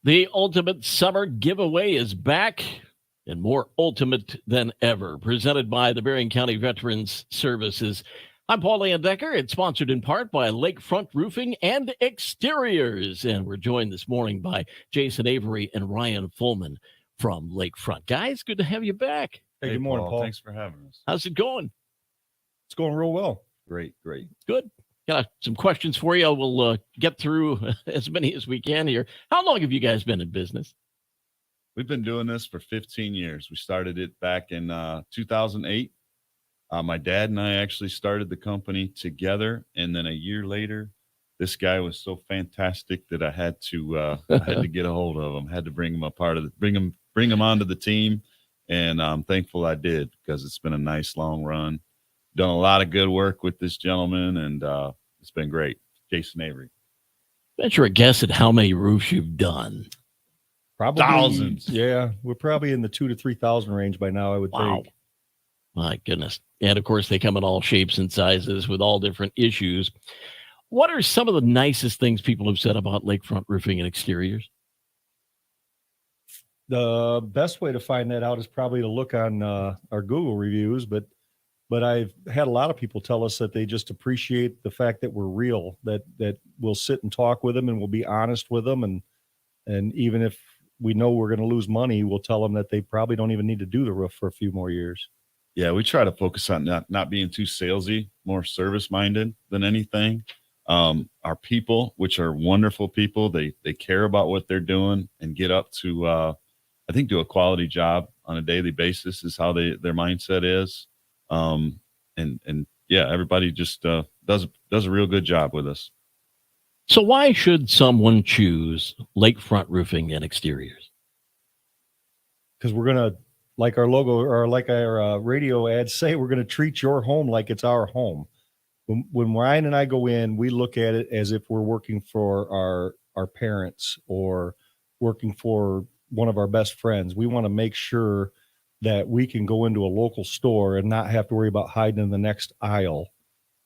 The ultimate summer giveaway is back and more ultimate than ever. Presented by the Berrien County Veterans Services. I'm Paul Leondecker. It's sponsored in part by Lakefront Roofing and Exteriors. And we're joined this morning by Jason Avery and Ryan Fullman from Lakefront. Guys, good to have you back. Hey, good morning, Paul. Thanks for having us. How's it going? It's going real well. Great. Good. Got some questions for you. We'll get through as many as we can here. How long have you guys been in business? We've been doing this for 15 years. We started it back in 2008. My dad and I actually started the company together, and then a year later, this guy was so fantastic that I had to get a hold of him. Had to bring him bring him onto the team, and I'm thankful I did because it's been a nice long run. Done a lot of good work with this gentleman, and it's been great. Jason Avery. Venture a guess at how many roofs you've done. Probably thousands. Yeah, we're probably in the 2,000 to 3,000 range by now, I would think. My goodness. And of course, they come in all shapes and sizes with all different issues. What are some of the nicest things people have said about Lakefront Roofing and Exteriors? The best way to find that out is probably to look on our Google reviews, but I've had a lot of people tell us that they just appreciate the fact that we're real, that we'll sit and talk with them and we'll be honest with them. And even if we know we're going to lose money, we'll tell them that they probably don't even need to do the roof for a few more years. Yeah, we try to focus on not being too salesy, more service-minded than anything. Our people, which are wonderful people, they care about what they're doing and get up to, I think, do a quality job on a daily basis is how their mindset is. And yeah, everybody just does a real good job with us. So why should someone choose Lakefront Roofing and Exteriors? Because we're going to, like our logo or like our radio ads say, we're going to treat your home like it's our home. When Ryan and I go in, we look at it as if we're working for our parents or working for one of our best friends. We want to make sure that we can go into a local store and not have to worry about hiding in the next aisle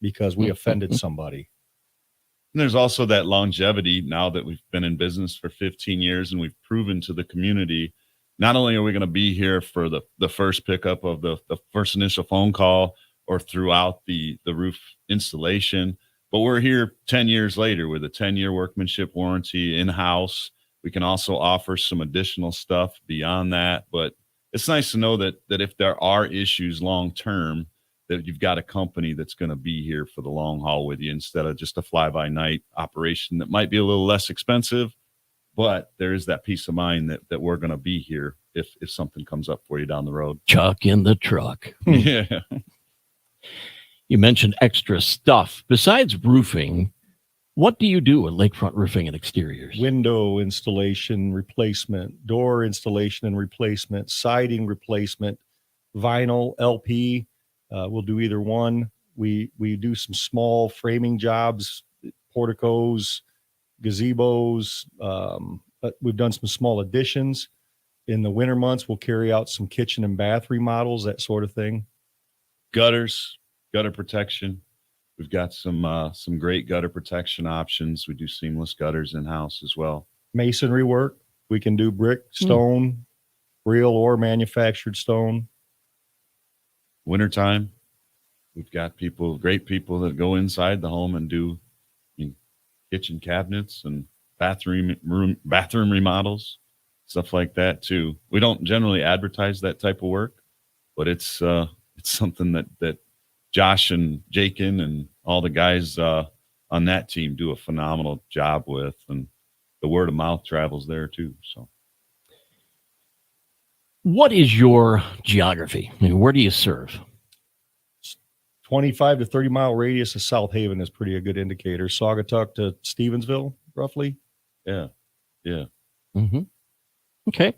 because we offended somebody. And there's also that longevity now that we've been in business for 15 years and we've proven to the community, not only are we going to be here for the first pickup of the first initial phone call or throughout the roof installation, but we're here 10 years later with a 10-year workmanship warranty in-house. We can also offer some additional stuff beyond that, but it's nice to know that if there are issues long-term, that you've got a company that's going to be here for the long haul with you instead of just a fly-by-night operation that might be a little less expensive, but there is that peace of mind that we're going to be here if something comes up for you down the road. Chuck in the truck. Yeah. You mentioned extra stuff. Besides roofing, what do you do at Lakefront Roofing and Exteriors? Window installation replacement, door installation and replacement, siding replacement, vinyl, LP. We'll do either one. We do some small framing jobs, porticos, gazebos. But we've done some small additions. In the winter months, we'll carry out some kitchen and bath remodels, that sort of thing. Gutter protection. We've got some great gutter protection options. We do seamless gutters in-house as well. Masonry work. We can do brick, stone, real or manufactured stone. Wintertime, we've got great people that go inside the home and do kitchen cabinets and bathroom remodels, stuff like that too. We don't generally advertise that type of work, but it's something that Josh and Jakin and all the guys on that team do a phenomenal job with, and the word of mouth travels there too. So, what is your geography? I mean, where do you serve? 25 to 30 mile radius of South Haven is pretty a good indicator. Saugatuck to Stevensville, roughly. Yeah. Mm-hmm. Okay.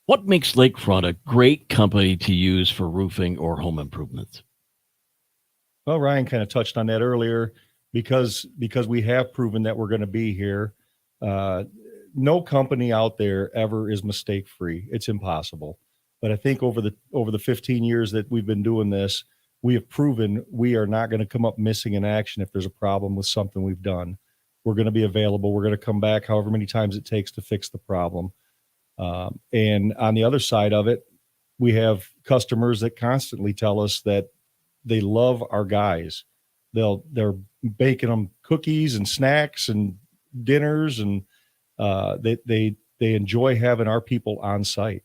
What makes Lakefront a great company to use for roofing or home improvements? Well, Ryan kind of touched on that earlier because we have proven that we're going to be here. No company out there ever is mistake free. It's impossible. But I think over the 15 years that we've been doing this, we have proven we are not going to come up missing in action if there's a problem with something we've done. we're going to be available. We're going to come back however many times it takes to fix the problem. And on the other side of it, we have customers that constantly tell us that they love our guys. They're baking them cookies and snacks and dinners, and they enjoy having our people on site.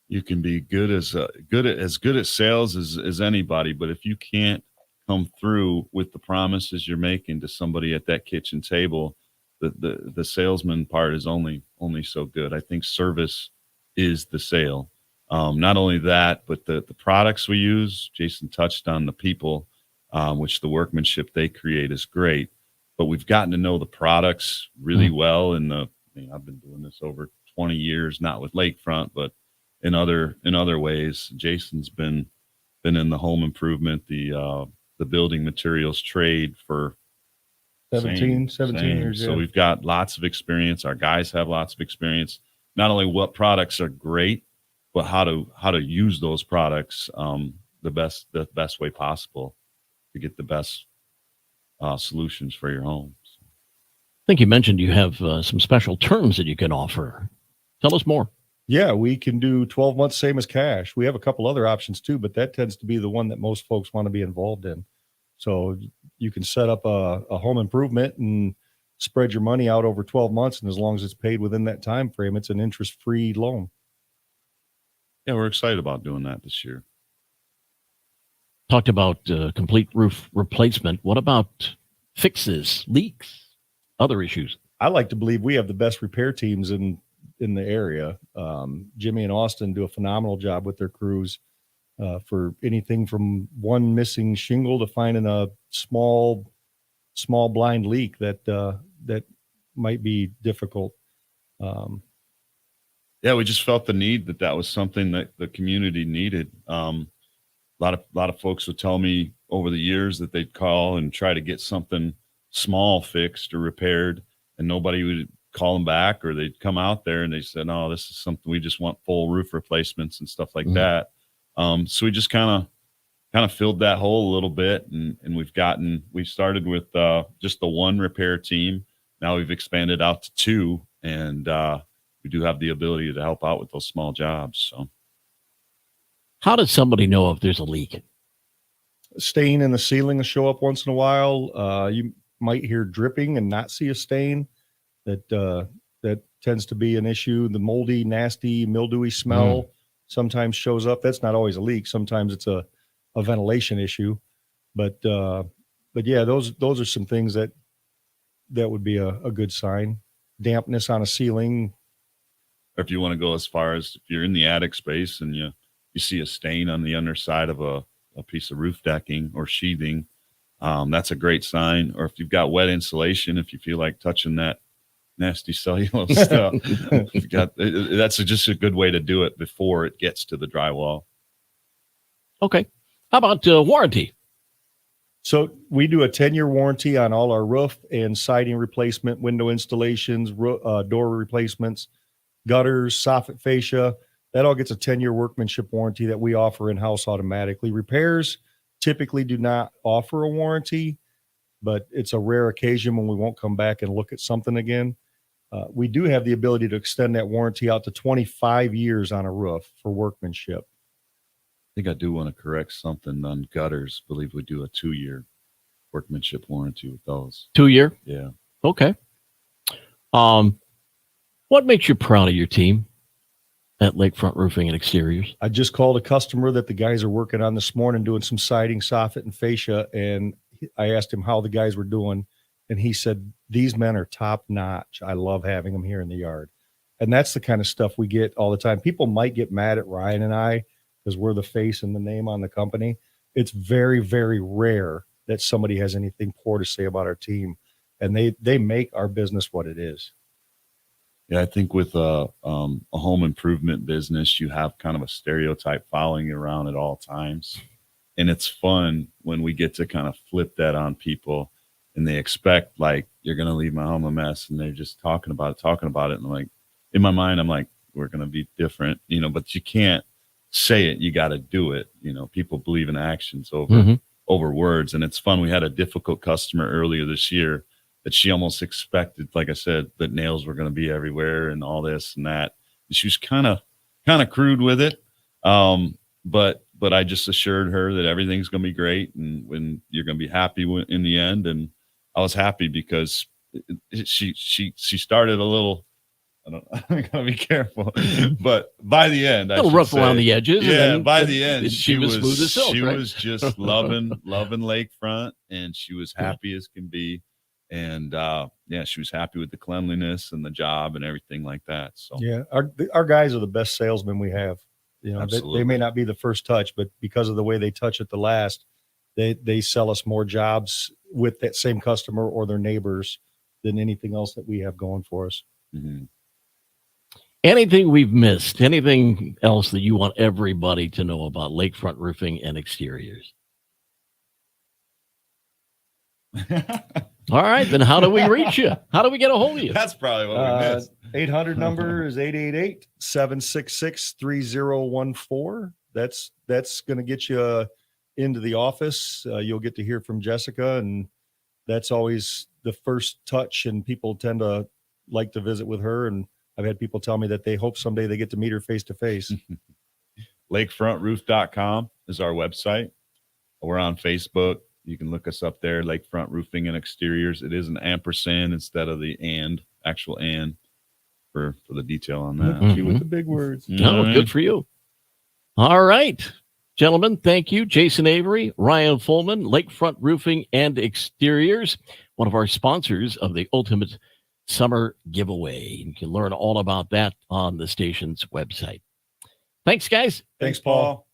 You can be good at sales as anybody, but if you can't come through with the promises you're making to somebody at that kitchen table, the salesman part is only so good. I think service is the sale. Not only that, but the products we use. Jason touched on the people, which the workmanship they create is great. But we've gotten to know the products really well. I've been doing this over 20 years, not with Lakefront, but in other ways. Jason's been in the home improvement, the building materials trade for 17 years. So yeah. we've got lots of experience. Our guys have lots of experience. Not only what products are great, but how to use those products the best way possible to get the best solutions for your home. I think you mentioned you have some special terms that you can offer. Tell us more. Yeah, we can do 12 months, same as cash. We have a couple other options too, but that tends to be the one that most folks want to be involved in. So you can set up a home improvement and spread your money out over 12 months. And as long as it's paid within that time frame, it's an interest-free loan. Yeah, we're excited about doing that this year. Talked about complete roof replacement. What about fixes, leaks, other issues? I like to believe we have the best repair teams in the area. Jimmy and Austin do a phenomenal job with their crews for anything from one missing shingle to finding a small blind leak that might be difficult. Yeah, we just felt the need that was something that the community needed. A lot of folks would tell me over the years that they'd call and try to get something small fixed or repaired, and nobody would call them back, or they'd come out there and they said, "No, this is something we just want full roof replacements and stuff like that." So we just kind of filled that hole a little bit, and we started with just the one repair team. Now we've expanded out to two, and we do have the ability to help out with those small jobs. So, how does somebody know if there's a leak? Stain in the ceiling will show up once in a while. You might hear dripping and not see a stain. That tends to be an issue. The moldy, nasty, mildewy smell sometimes shows up. That's not always a leak. Sometimes it's a ventilation issue. But yeah, those are some things that would be a good sign. Dampness on a ceiling. Or if you want to go as far as if you're in the attic space and you see a stain on the underside of a piece of roof decking or sheathing, that's a great sign. Or if you've got wet insulation, if you feel like touching that nasty cellulose stuff, that's just a good way to do it before it gets to the drywall. Okay. How about warranty? So we do a 10-year warranty on all our roof and siding replacement, window installations, door replacements, gutters, soffit fascia. That all gets a 10-year workmanship warranty that we offer in-house automatically. Repairs typically do not offer a warranty, but it's a rare occasion when we won't come back and look at something again. We do have the ability to extend that warranty out to 25 years on a roof for workmanship. I think I do want to correct something on gutters. I believe we do a 2-year workmanship warranty with those. 2-year? Yeah. Okay. What makes you proud of your team at Lakefront Roofing and Exteriors? I just called a customer that the guys are working on this morning, doing some siding, soffit, and fascia, and I asked him how the guys were doing, and he said, "These men are top notch. I love having them here in the yard." And that's the kind of stuff we get all the time. People might get mad at Ryan and I because we're the face and the name on the company. It's very, very rare that somebody has anything poor to say about our team, and they make our business what it is. Yeah, I think with a home improvement business, you have kind of a stereotype following you around at all times. And it's fun when we get to kind of flip that on people and they expect, like, you're going to leave my home a mess, and they're just talking about it. And like, in my mind, I'm like, we're going to be different, but you can't say it. You got to do it. People believe in actions over words. And it's fun. We had a difficult customer earlier this year. that she almost expected, like I said, that nails were going to be everywhere and all this and that. And she was kind of crude with it. But I just assured her that everything's going to be great and when you're going to be happy in the end. And I was happy because she started a little, I'm gotta be careful, but by the end, a little rough around the edges. Yeah, and then, by the end, she was smooth as silk. She right? was just loving Lakefront, and she was happy as can be. And she was happy with the cleanliness and the job and everything like that. So yeah, our guys are the best salesmen we have. You know, they may not be the first touch, but because of the way they touch it the last, they sell us more jobs with that same customer or their neighbors than anything else that we have going for us. Mm-hmm. Anything we've missed? Anything else that you want everybody to know about Lakefront Roofing and Exteriors? All right, then how do we reach you? How do we get a hold of you? That's probably what we missed. 800 number is 888-766-3014. That's going to get you into the office. You'll get to hear from Jessica, and that's always the first touch, and people tend to like to visit with her. And I've had people tell me that they hope someday they get to meet her face to face. Lakefrontroof.com is our website. We're on Facebook. You can look us up there, Lakefront Roofing and Exteriors. It is an ampersand instead of the actual and for the detail on that. Mm-hmm. With the big words. No, good for you. All right, gentlemen, thank you. Jason Avery, Ryan Fullman, Lakefront Roofing and Exteriors, one of our sponsors of the Ultimate Summer Giveaway. You can learn all about that on the station's website. Thanks, guys. Thanks, Paul.